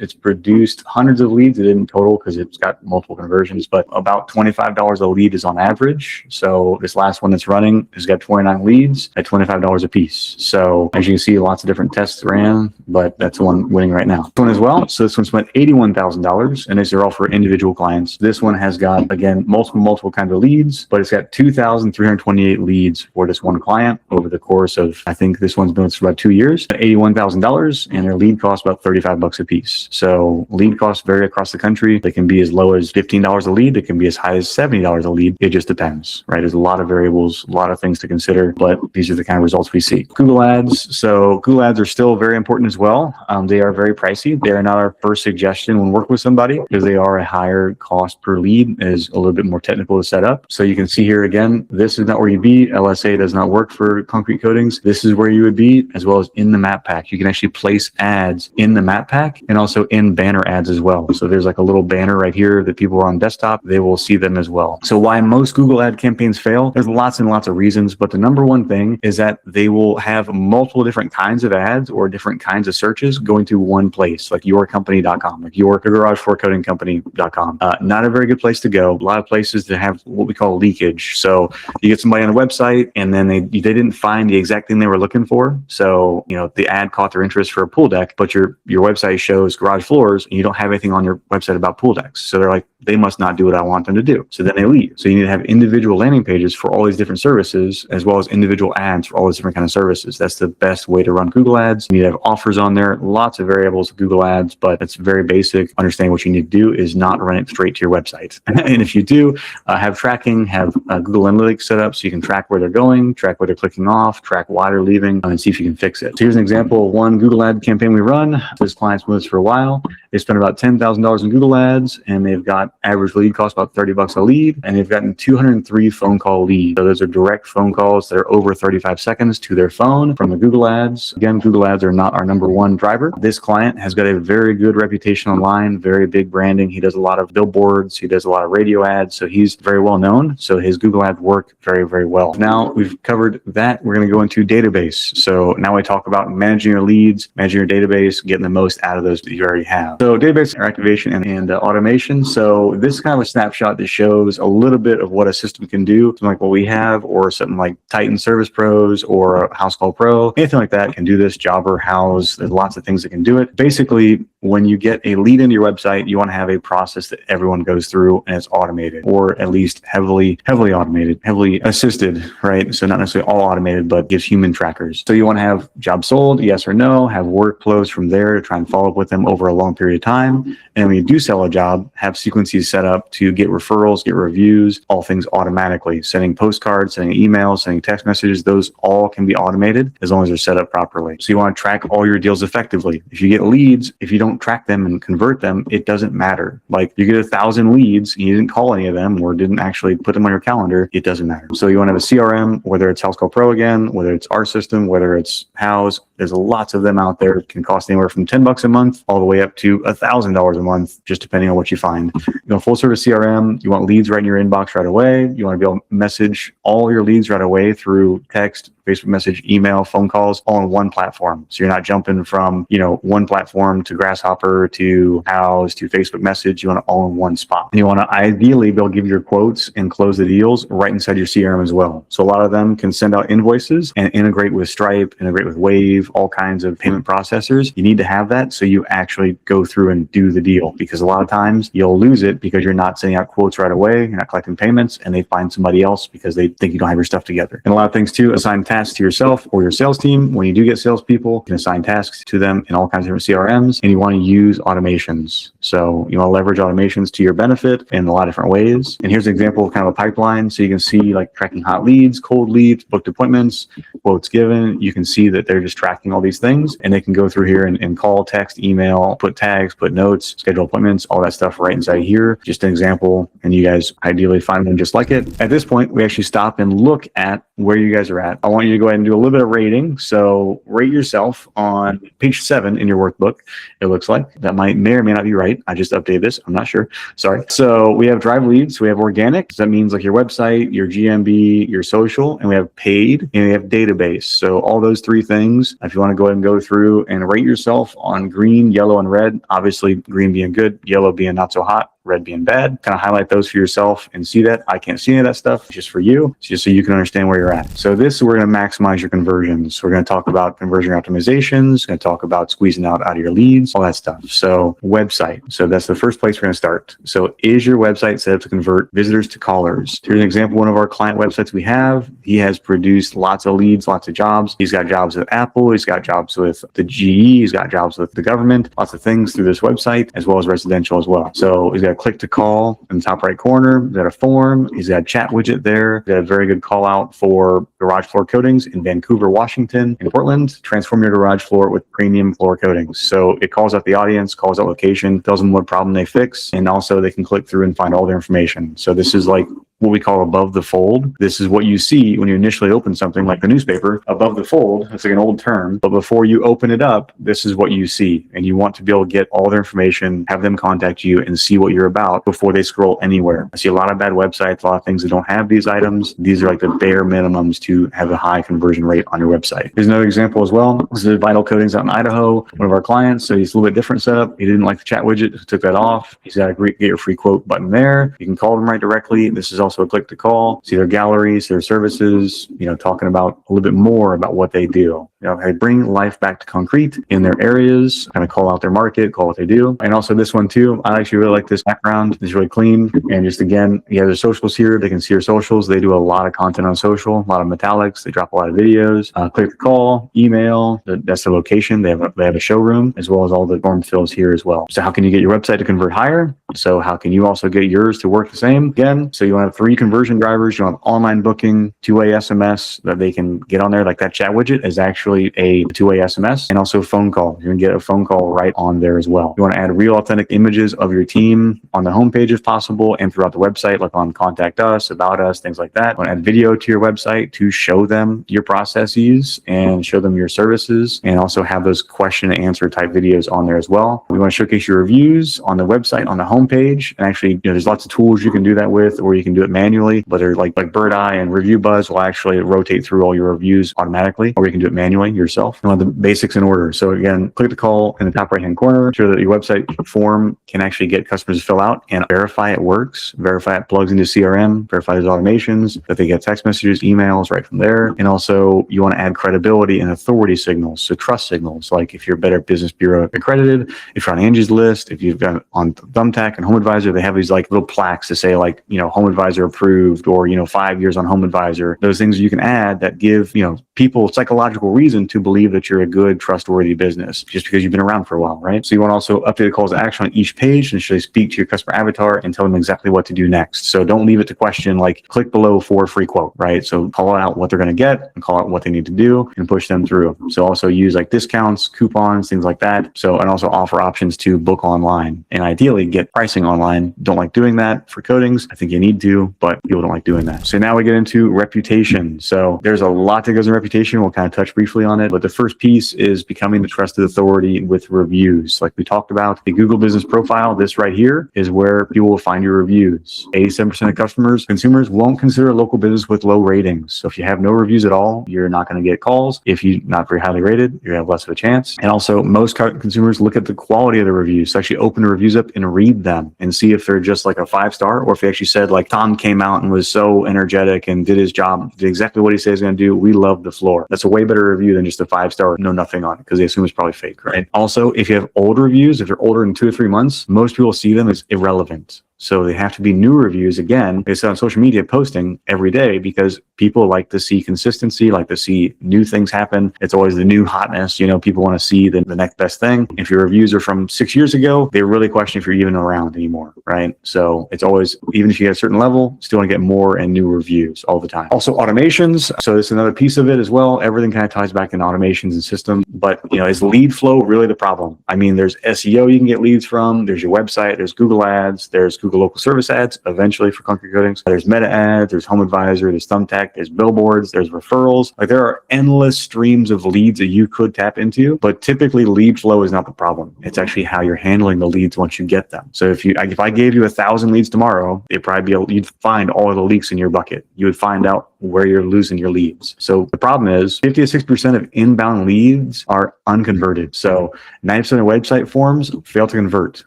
Speaker 1: It's produced hundreds of leads. It didn't total because it's got multiple conversions, but about $25 a lead is on average. So this last one that's running has got 29 leads at $25 a piece. So as you can see, lots of different tests ran, but that's the one winning right now. This one as well. So this one spent $81,000 and these are all for individual clients. This one has got, again, multiple kinds of leads, but it's got 2,328 leads for this one client over the course of, I think this one's been for about 2 years, $81,000, and their lead cost about $35 a piece. So lead costs vary across the country. They can be as low as $15 a lead. They can be as high as $70 a lead. It just depends, right? There's a lot of variables, a lot of things to consider, but these are the kind of results we see. Google ads. So Google ads are still very important as well. They are very pricey. They are not our first suggestion when working with somebody because they are a higher cost per lead, is a little bit more technical to set up. So you can see here again, this is not where you'd be. LSA does not work for concrete coatings. This is where you would be, as well as in the map pack. You can actually place ads in the map map pack and also in banner ads as well. So there's like a little banner right here that people are on desktop, they will see them as well. So why most Google ad campaigns fail, there's lots and lots of reasons, but the number one thing is that they will have multiple different kinds of ads or different kinds of searches going to one place, like yourcompany.com, like your garagefloorcoatingcompany.com. Not a very good place to go. A lot of places that have what we call leakage. So you get somebody on a website and then they didn't find the exact thing they were looking for. So, the ad caught their interest for a pool deck, but your website shows garage floors and you don't have anything on your website about pool decks. So they're like, they must not do what I want them to do. So then they leave. So you need to have individual landing pages for all these different services, as well as individual ads for all these different kind of services. That's the best way to run Google ads. You need to have offers on there, lots of variables of Google ads, but it's very basic. Understanding what you need to do is not run it straight to your website. And if you do, have tracking, have Google Analytics set up so you can track where they're going, track where they're clicking off, track why they're leaving, and see if you can fix it. So here's an example of one Google ad campaign we run. This client's with us for a while. They spent about $10,000 in Google ads, and they've got average lead cost about $30 a lead, and they've gotten 203 phone call leads. So those are direct phone calls that are over 35 seconds to their phone from the Google ads. Again, Google ads are not our number one driver. This client has got a very good reputation online, very big branding. He does a lot of billboards. He does a lot of radio ads. So he's very well known. So his Google ads work very, very well. Now we've covered that. We're going to go into database. So now we talk about managing your leads, managing your database, getting the most out of those that you already have. So database activation and automation. So this is kind of a snapshot that shows a little bit of what a system can do, something like what we have, or something like Titan Service Pros or House Call Pro, anything like that can do this. Jobber, House, there's lots of things that can do it. Basically, when you get a lead into your website, you want to have a process that everyone goes through and it's automated, or at least heavily automated, heavily assisted, right? So not necessarily all automated, but gives human trackers. So you want to have jobs sold, yes or no, have workflows from there to try and follow up with them over a long period of time. And when you do sell a job, have sequences set up to get referrals, get reviews, all things automatically. Sending postcards, sending emails, sending text messages, those all can be automated as long as they're set up properly. So you want to track all your deals effectively. If you get leads, if you don't track them and convert them, it doesn't matter. Like you get 1,000 leads and you didn't call any of them or didn't actually put them on your calendar, it doesn't matter. So you want to have a CRM, whether it's House Call Pro again, whether it's our system, whether it's House, there's lots of them out there. It can cost anywhere from $10 a month all the way up to $1,000 a month, just depending on what you find. Full service CRM, you want leads right in your inbox right away. You want to be able to message all your leads right away through text, Facebook message, email, phone calls, all on one platform. So you're not jumping from, one platform to Grasshopper to House to Facebook message. You want it all in one spot. And you want to ideally be able to give your quotes and close the deals right inside your CRM as well. So a lot of them can send out invoices and integrate with Stripe, integrate with Wave, all kinds of payment processors. You need to have that so you actually go through and do the deal, because a lot of times you'll lose it because you're not sending out quotes right away, you're not collecting payments, and they find somebody else because they think you don't have your stuff together. And a lot of things too, assign tasks to yourself or your sales team. When you do get salespeople, you can assign tasks to them in all kinds of different CRMs, and you want to use automations. So you want to leverage automations to your benefit in a lot of different ways. And here's an example of kind of a pipeline. So you can see like tracking hot leads, cold leads, booked appointments, quotes given. You can see that they're just tracking all these things, and they can go through here and call, text, email, put tags, put notes, schedule appointments, all that stuff right inside here. Just an example, and you guys ideally find one just like it. At this point, we actually stop and look at where you guys are at. I want you to go ahead and do a little bit of rating. So rate yourself on page 7 in your workbook. It looks like that may or may not be right. I just updated this. I'm not sure. Sorry. So we have drive leads. We have organic. So that means like your website, your GMB, your social, and we have paid, and we have database. So all those 3 things, if you want to go ahead and go through and rate yourself on green, yellow, and red, obviously green being good, yellow being not so hot, red being bad, kind of highlight those for yourself and see that. I can't see any of that stuff. It's just for you. It's just so you can understand where you're at. So we're going to maximize your conversions. We're going to talk about conversion optimizations, going to talk about squeezing out of your leads, all that stuff. So website. So that's the first place we're going to start. So is your website set up to convert visitors to callers? Here's an example. One of our client websites we have, he has produced lots of leads, lots of jobs. He's got jobs with Apple. He's got jobs with the GE. He's got jobs with the government, lots of things through this website, as well as residential as well. So he's got a click to call in the top right corner. He's got a form. He's got a chat widget there. He's got a very good call out for garage floor coatings in Vancouver, Washington, and Portland. Transform your garage floor with premium floor coatings. So it calls out the audience, calls out location, tells them what problem they fix, and also they can click through and find all their information. So this is like what we call above the fold. This is what you see when you initially open something like the newspaper. Above the fold, it's like an old term, but before you open it up, this is what you see. And you want to be able to get all their information, have them contact you and see what you're about before they scroll anywhere. I see a lot of bad websites, a lot of things that don't have these items. These are like the bare minimums to have a high conversion rate on your website. Here's another example as well. This is Vital Coatings out in Idaho, one of our clients. So he's a little bit different setup. He didn't like the chat widget, so took that off. He's got a great get your free quote button there. You can call them right directly. This is also a click to call, see their galleries, their services, talking about a little bit more about what they do. They bring life back to concrete in their areas, kind of call out their market, call what they do. And also this one too, I actually really like this background. It's really clean. And just again, you have their socials here. They can see your socials. They do a lot of content on social, a lot of metallics. They drop a lot of videos, click to call, email. That's the location. They have a showroom as well as all the form fills here as well. So how can you get your website to convert higher? So how can you also get yours to work the same? Again, so you want to have 3 conversion drivers. You want online booking, 2-way SMS that they can get on there. Like that chat widget is actually a 2-way SMS and also phone call. You can get a phone call right on there as well. You want to add real authentic images of your team on the homepage if possible and throughout the website, like on Contact Us, About Us, things like that. You want to add video to your website to show them your processes and show them your services, and also have those question and answer type videos on there as well. We want to showcase your reviews on the website, on the homepage. And actually, there's lots of tools you can do that with, or you can do it manually, whether like Bird Eye and Review Buzz will actually rotate through all your reviews automatically, or you can do it manually yourself. You want the basics in order. So again, click the call in the top right hand corner, ensure that your website form can actually get customers to fill out and verify it works, verify it plugs into CRM, verify those automations, that they get text messages, emails right from there. And also you want to add credibility and authority signals. So trust signals, like if you're Better Business Bureau accredited, if you're on Angie's List, if you've got on Thumbtack and HomeAdvisor, they have these like little plaques to say like, HomeAdvisor approved, or, 5 years on HomeAdvisor. Those things you can add that give, people psychological reason to believe that you're a good, trustworthy business just because you've been around for a while, right? So you want to also update the calls to action on each page and actually speak to your customer avatar and tell them exactly what to do next. So don't leave it to question like click below for a free quote, right? So call out what they're going to get and call out what they need to do and push them through. So also use like discounts, coupons, things like that. So, and also offer options to book online and ideally get pricing online. Don't like doing that for coatings. I think you need to, but people don't like doing that. So now we get into reputation. So there's a lot that goes in reputation. We'll kind of touch briefly on it, but the first piece is becoming the trusted authority with reviews. Like we talked about the Google Business Profile, this right here is where people will find your reviews. 87% of consumers won't consider a local business with low ratings. So if you have no reviews at all, you're not going to get calls. If you're not very highly rated, you have less of a chance. And also most consumers look at the quality of the reviews. So actually open the reviews up and read them and see if they're just like a 5-star, or if they actually said like Tom came out and was so energetic and did his job, did exactly what he said he's going to do. We love the floor. That's a way better review than just a 5-star, no nothing on it, because they assume it's probably fake, right? Also, if you have old reviews, if they're older than 2 or 3 months, most people see them as irrelevant. So they have to be new reviews. Again, they say on social media posting every day because people like to see consistency, like to see new things happen. It's always the new hotness. People want to see the next best thing. If your reviews are from 6 years ago, they really question if you're even around anymore, right? So it's always, even if you get a certain level, still want to get more and new reviews all the time. Also automations. So this is another piece of it as well. Everything kind of ties back into automations and systems, but is lead flow really the problem? I mean, there's SEO you can get leads from, there's your website, there's Google ads, there's Google local service ads eventually for concrete coatings. There's meta ads, there's HomeAdvisor, there's Thumbtack, there's billboards, there's referrals. Like there are endless streams of leads that you could tap into, but typically lead flow is not the problem. It's actually how you're handling the leads once you get them. So if I gave you 1,000 leads tomorrow, you'd find all of the leaks in your bucket. You would find out where you're losing your leads. So the problem is 50 to 60% of inbound leads are unconverted. So 90% of website forms fail to convert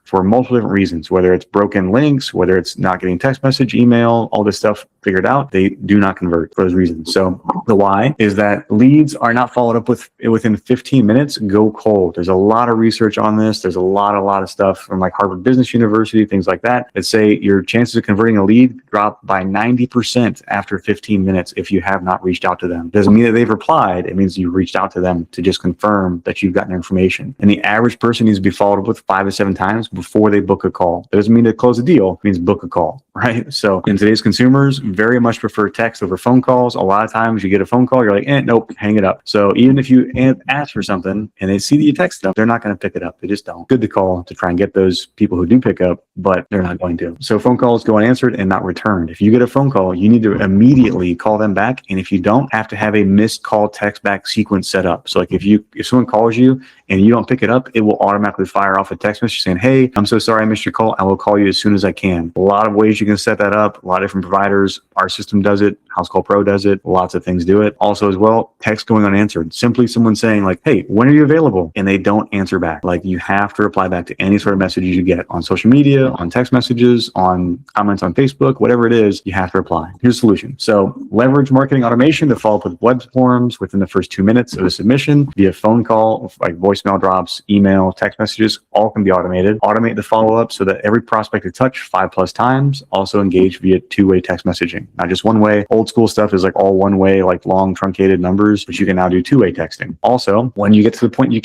Speaker 1: for multiple different reasons, whether it's broken links, whether it's not getting text message, email, all this stuff figured out, they do not convert for those reasons. So the why is that leads are not followed up with within 15 minutes, go cold. There's a lot of research on this. There's a lot of stuff from like Harvard Business University, things like that say your chances of converting a lead drop by 90% after 15 minutes minutes if you have not reached out to them. Doesn't mean that they've replied. It means you've reached out to them to just confirm that you've gotten information. And the average person needs to be followed up with 5 to 7 times before they book a call. That doesn't mean to close a deal. It means book a call, right? So in today's consumers very much prefer text over phone calls. A lot of times you get a phone call, you're like, nope, hang it up. So even if you ask for something and they see that you text them, they're not going to pick it up. They just don't. Good to call to try and get those people who do pick up, but they're not going to. So phone calls go unanswered and not returned. If you get a phone call, you need to immediately call them back. And if you don't, have to have a missed call text back sequence set up. So like if someone calls you and you don't pick it up, it will automatically fire off a text message saying, hey, I'm so sorry I missed your call. I will call you as soon as I can. A lot of ways you can set that up. A lot of different providers. Our system does it. House Call Pro does it. Lots of things do it. Also as well, text going unanswered. Simply someone saying like, hey, when are you available? And they don't answer back. Like you have to reply back to any sort of messages you get on social media, on text messages, on comments on Facebook, whatever it is, you have to reply. Here's the solution. So leverage marketing automation to follow up with web forms within the first 2 minutes of the submission via phone call, like voicemail drops, email, text messages, all can be automated. Automate the follow-up so that every prospect you touch 5+ times. Also engage via 2-way text messaging, not just one way. Old school stuff is like all one way, like long truncated numbers, but you can now do 2-way texting. Also, when you get to the point you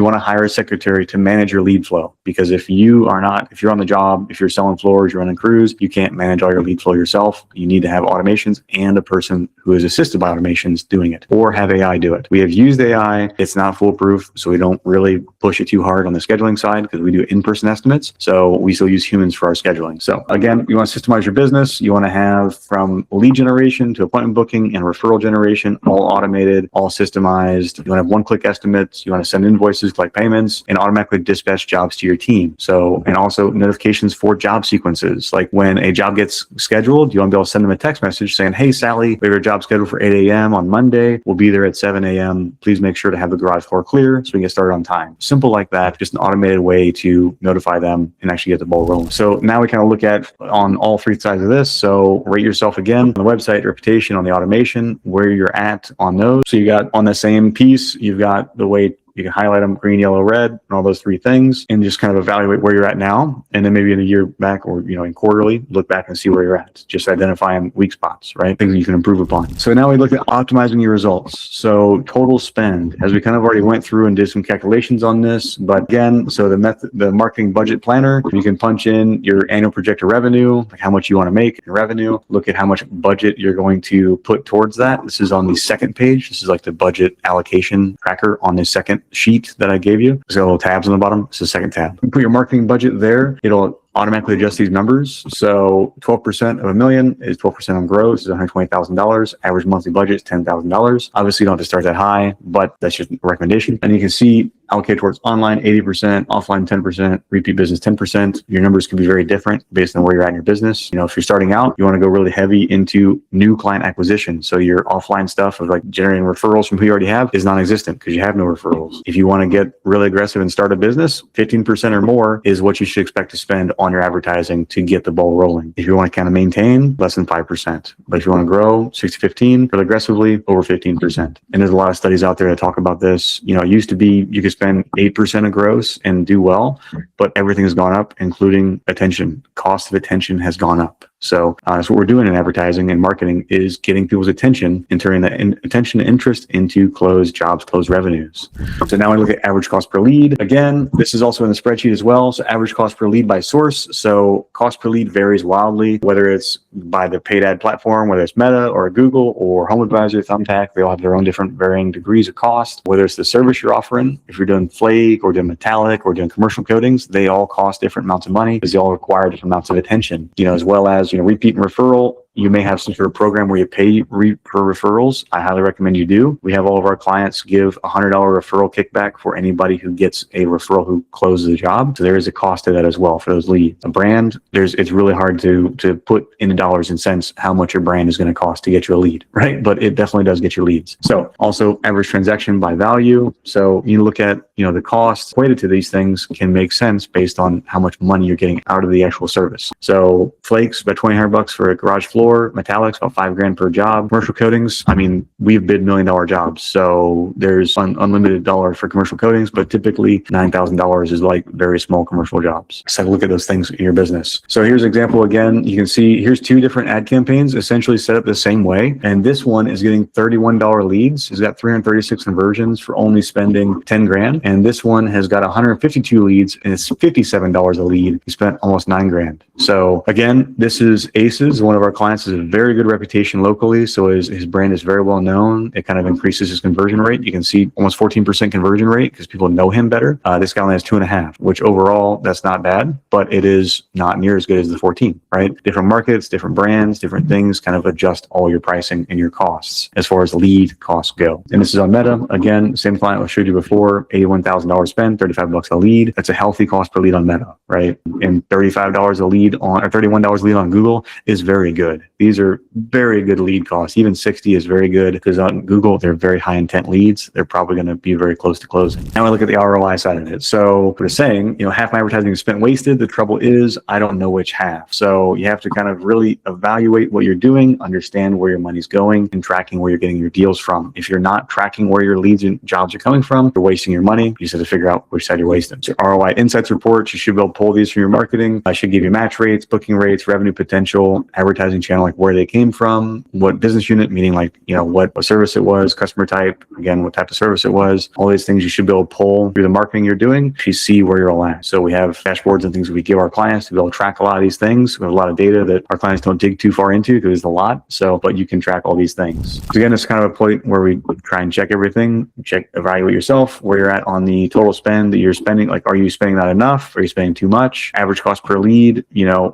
Speaker 1: want to hire a secretary to manage your lead flow, because if you're on the job, if you're selling floors, you're running crews, you can't manage all your lead flow yourself. You need to have automations and a person who is assisted by automations doing it, or have AI do it. We have used AI. It's not foolproof, so we don't really push it too hard on the scheduling side because we do in-person estimates. So we still use humans for our scheduling. So again, you want to systemize your business. You want to have from lead generation to appointment booking and referral generation, all automated, all systemized. You want to have one-click estimates. You want to send invoices, collect payments, and automatically dispatch jobs to your team. So, and also notifications for job sequences. Like when a job gets scheduled, you want to be able to send them a text message saying, hey, Sally, we have a job scheduled for 8 a.m. on Monday. We'll be there at 7 a.m. Please make sure to have the garage floor clear so we can get started on time. Simple like that, just an automated way to notify them and actually get the ball rolling. So now we kind of look at on all 3 sides of this. So rate yourself again on the website, reputation, on the automation, where you're at on those. So you got on the same piece, you've got the way you can highlight them green, yellow, red, and all those 3 things, and just kind of evaluate where you're at now. And then maybe in a year back or, in quarterly, look back and see where you're at. Just identifying weak spots, right? Things that you can improve upon. So now we look at optimizing your results. So total spend, as we kind of already went through and did some calculations on this, but again, so the marketing budget planner, you can punch in your annual projected revenue, like how much you want to make in revenue, look at how much budget you're going to put towards that. This is on the second page. This is like the budget allocation tracker on the second sheet that I gave you. There's got little tabs on the bottom. It's the second tab. You put your marketing budget there. It'll automatically adjust these numbers. So 12% of $1 million is 12% on gross is $120,000. Average monthly budget is $10,000. Obviously, you don't have to start that high, but that's just a recommendation. And you can see allocate towards online 80%, offline 10%, repeat business 10%. Your numbers can be very different based on where you're at in your business. If you're starting out, you want to go really heavy into new client acquisition. So your offline stuff of like generating referrals from who you already have is non-existent because you have no referrals. If you want to get really aggressive and start a business, 15% or more is what you should expect to spend on your advertising to get the ball rolling. If you want to kind of maintain, less than 5%. But if you want to grow 6 to 15, really aggressively, over 15%. And there's a lot of studies out there that talk about this. It used to be you could spend 8% of gross and do well, but everything has gone up, including attention. Cost of attention has gone up. So that's what we're doing in advertising and marketing is getting people's attention and turning that attention and interest into closed jobs, closed revenues. So now we look at average cost per lead. Again, this is also in the spreadsheet as well. So average cost per lead by source. So cost per lead varies wildly, whether it's by the paid ad platform, whether it's Meta or Google or HomeAdvisor, Thumbtack, they all have their own different varying degrees of cost. Whether it's the service you're offering, if you're doing flake or doing metallic or doing commercial coatings, they all cost different amounts of money because they all require different amounts of attention, as well as, repeat and referral. You may have some sort of program where you pay for referrals. I highly recommend you do. We have all of our clients give a $100 referral kickback for anybody who gets a referral who closes the job. So there is a cost to that as well for those leads. A brand, it's really hard to put into dollars and cents how much your brand is going to cost to get you a lead, right? But it definitely does get your leads. So also average transaction by value. So you look at, the cost equated to these things can make sense based on how much money you're getting out of the actual service. So flakes, about $2,200 for a garage floor. before. Metallics, about $5,000 per job. Commercial coatings, I mean, we've bid $1 million jobs. So there's unlimited dollars for commercial coatings, but typically $9,000 is like very small commercial jobs. So look at those things in your business. So here's an example again. You can see here's two different ad campaigns essentially set up the same way. And this one is getting $31 leads. It's got 336 conversions for only spending $10,000. And this one has got 152 leads and it's $57 a lead. He spent almost $9,000. So again, this is Aces. One of our clients has a very good reputation locally. So his brand is very well known. It kind of increases his conversion rate. You can see almost 14% conversion rate because people know him better. This guy only has 2.5, which overall that's not bad, but it is not near as good as the 14, right? Different markets, different brands, different things kind of adjust all your pricing and your costs as far as lead costs go. And this is on Meta. Again, same client I showed you before, $81,000 spend, $35 a lead. That's a healthy cost per lead on Meta, right? And $35 a lead on, or $31 a lead on Google is very good. These are very good lead costs. Even 60 is very good because on Google, they're very high intent leads. They're probably going to be very close to closing. Now we look at the ROI side of it. So we're saying, half my advertising is spent wasted. The trouble is I don't know which half. So you have to kind of really evaluate what you're doing, understand where your money's going, and tracking where you're getting your deals from. If you're not tracking where your leads and jobs are coming from, you're wasting your money. You just have to figure out which side you're wasting. So ROI insights reports, you should be able to pull these from your marketing. I should give you match rates, booking rates, revenue potential, advertising channel, like where they came from, what business unit, meaning like, what service it was, customer type, again, what type of service it was, all these things you should be able to pull through the marketing you're doing to see where you're all at. So we have dashboards and things we give our clients to be able to track a lot of these things. We have a lot of data that our clients don't dig too far into because it's a lot. So, but you can track all these things. So again, it's kind of a point where we try and check everything, evaluate yourself, where you're at on the total spend that you're spending. Like, are you spending not enough? Are you spending too much? Average cost per lead,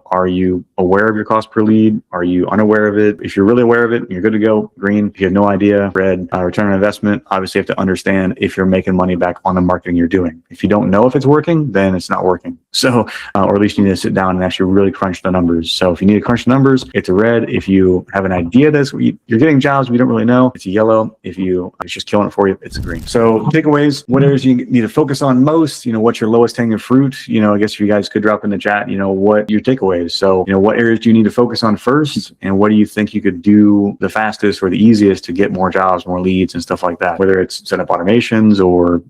Speaker 1: are you aware of your cost per lead? Are you unaware of it? If you're really aware of it, you're good to go. Green. If you have no idea, red. Return on investment. Obviously, you have to understand if you're making money back on the marketing you're doing. If you don't know if it's working, then it's not working. So, or at least you need to sit down and actually really crunch the numbers. So if you need to crunch the numbers, it's a red. If you have an idea that you're getting jobs, but you don't really know, it's a yellow. If it's just killing it for you, it's a green. So takeaways, what areas you need to focus on most, what's your lowest hanging fruit? I guess if you guys could drop in the chat, what your takeaways. So, what areas do you need to focus on first? And what do you think you could do the fastest or the easiest to get more jobs, more leads and stuff like that? Whether it's set up automations or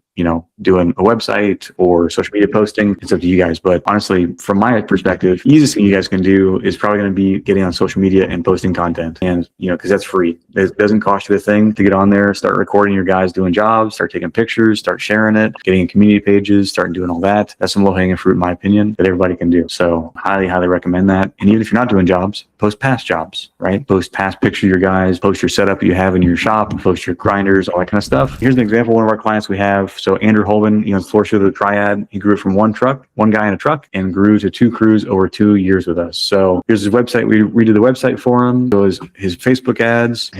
Speaker 1: doing a website or social media posting, it's up to you guys. But honestly, from my perspective, the easiest thing you guys can do is probably going to be getting on social media and posting content. And, because that's free. It doesn't cost you a thing to get on there, start recording your guys doing jobs, start taking pictures, start sharing it, getting in community pages, start doing all that. That's some low hanging fruit, in my opinion, that everybody can do. So highly, highly recommend that. And even if you're not doing jobs, post past jobs, right? Post past pictures of your guys, post your setup you have in your shop, post your grinders, all that kind of stuff. Here's an example. One of our clients we have. So Andrew Holben, floor show of the Triad, he grew from one guy in a truck, and grew to 2 crews over 2 years with us. So here's his website. We redid the website for him. So his Facebook ads,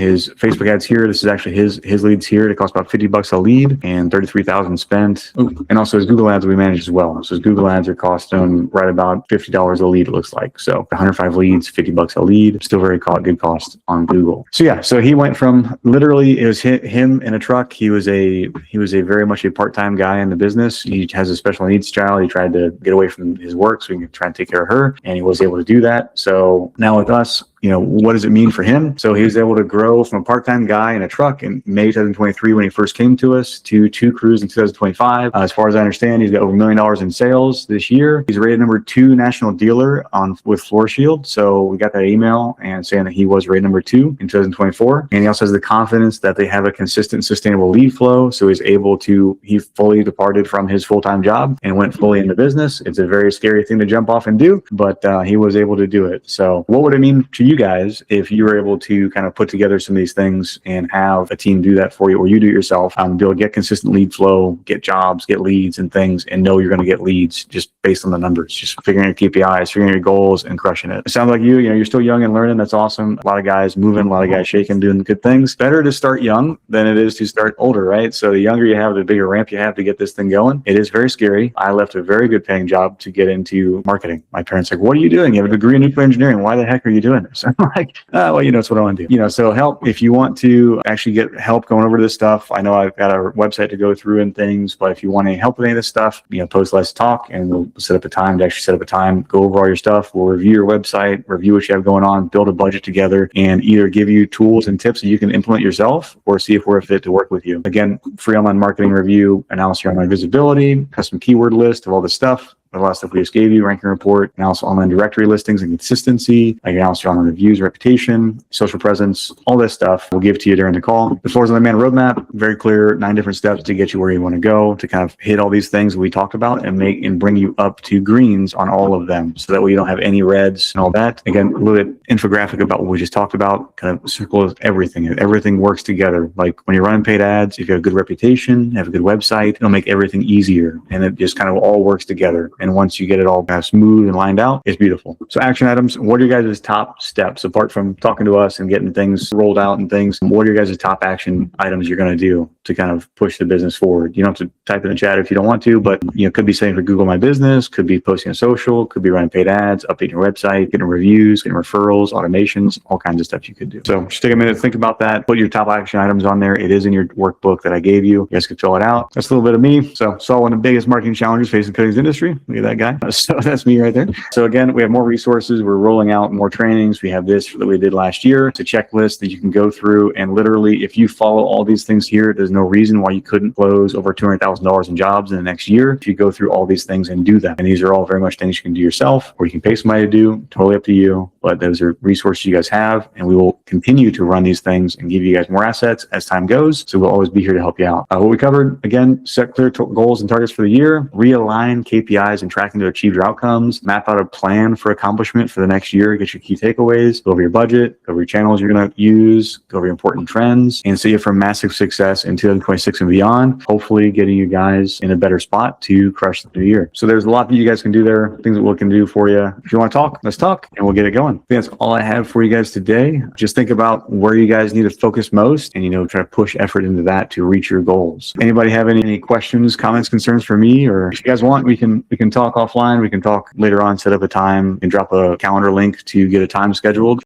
Speaker 1: here. This is actually his leads here. It costs about $50 a lead and 33,000 spent. Ooh, and also his Google ads we manage as well. So his Google ads are costing him right about $50 a lead, it looks like. So 105 leads, $50 a lead, still very good cost on Google. So yeah, so he went from literally, it was him in a truck. He was a very much a part-time guy in the business. He has a special needs child. He tried to get away from his work so he could try and take care of her, and he was able to do that. So now with us, what does it mean for him? So he was able to grow from a part-time guy in a truck in May 2023 when he first came to us to 2 crews in 2025. As far as I understand, he's got over $1 million in sales this year. He's rated number 2 national dealer with Floor Shield. So we got that email and saying that he was rated number 2 in 2024. And he also has the confidence that they have a consistent, sustainable lead flow. So he fully departed from his full-time job and went fully into business. It's a very scary thing to jump off and do, but he was able to do it. So what would it mean to you guys if you were able to kind of put together some of these things and have a team do that for you, or you do it yourself, be able to get consistent lead flow, get jobs, get leads and things, and know you're going to get leads just based on the numbers, just figuring your KPIs, figuring your goals and crushing it. It sounds like you're still young and learning. That's awesome. A lot of guys moving, a lot of guys shaking, doing good things. Better to start young than it is to start older, right? So the younger you have, the bigger ramp you have to get this thing going. It is very scary. I left a very good paying job to get into marketing. My parents like, what are you doing? You have a degree in nuclear engineering. Why the heck are you doing this? So I'm like, well, that's what I want to do. So help, if you want to actually get help going over this stuff, I know I've got a website to go through and things, but if you want any help with any of this stuff, post Let's Talk, and we'll set up a time to actually set up a time, go over all your stuff. We'll review your website, review what you have going on, build a budget together, and either give you tools and tips that you can implement yourself or see if we're a fit to work with you. Again, free online marketing review, analysis your online visibility, custom keyword list of all this stuff. A lot of stuff we just gave you, ranking report, analysis online directory listings and consistency, analysis your online reviews, reputation, social presence, all this stuff we'll give to you during the call. The Floors on Demand roadmap, very clear, 9 different steps to get you where you want to go, to kind of hit all these things we talked about and bring you up to greens on all of them. So that way you don't have any reds and all that. Again, a little bit infographic about what we just talked about, kind of circles everything. Everything works together. Like when you're running paid ads, if you have a good reputation, have a good website, it'll make everything easier. And it just kind of all works together. And once you get it all kind of smooth and lined out, it's beautiful. So action items, what are your guys' top steps apart from talking to us and getting things rolled out and things? What are your guys' top action items you're going to do to kind of push the business forward? You don't have to type in the chat if you don't want to, but could be saying for Google My Business, could be posting on social, could be running paid ads, updating your website, getting reviews, getting referrals, automations, all kinds of stuff you could do. So just take a minute to think about that. Put your top action items on there. It is in your workbook that I gave you. You guys can fill it out. That's a little bit of me. So saw one of the biggest marketing challenges facing the coatings industry. Look at that guy. So that's me right there. So again, we have more resources. We're rolling out more trainings. We have this that we did last year. It's a checklist that you can go through. And literally, if you follow all these things here, there's no reason why you couldn't close over $200,000 in jobs in the next year if you go through all these things and do them. And these are all very much things you can do yourself, or you can pay somebody to do. Totally up to you. But those are resources you guys have. And we will continue to run these things and give you guys more assets as time goes. So we'll always be here to help you out. What we covered, again, set clear goals and targets for the year, realign KPIs and tracking to achieve your outcomes, map out a plan for accomplishment for the next year, get your key takeaways, go over your budget, go over your channels you're going to use, go over your important trends, and see you for massive success in 2026 and beyond, hopefully getting you guys in a better spot to crush the new year. So there's a lot that you guys can do there, things that we can do for you. If you want to talk, let's talk and we'll get it going. I think that's all I have for you guys today. Just think about where you guys need to focus most and, try to push effort into that to reach your goals. Anybody have any questions, comments, concerns for me? Or if you guys want, we can talk offline. We can talk later on, set up a time and drop a calendar link to get a time scheduled.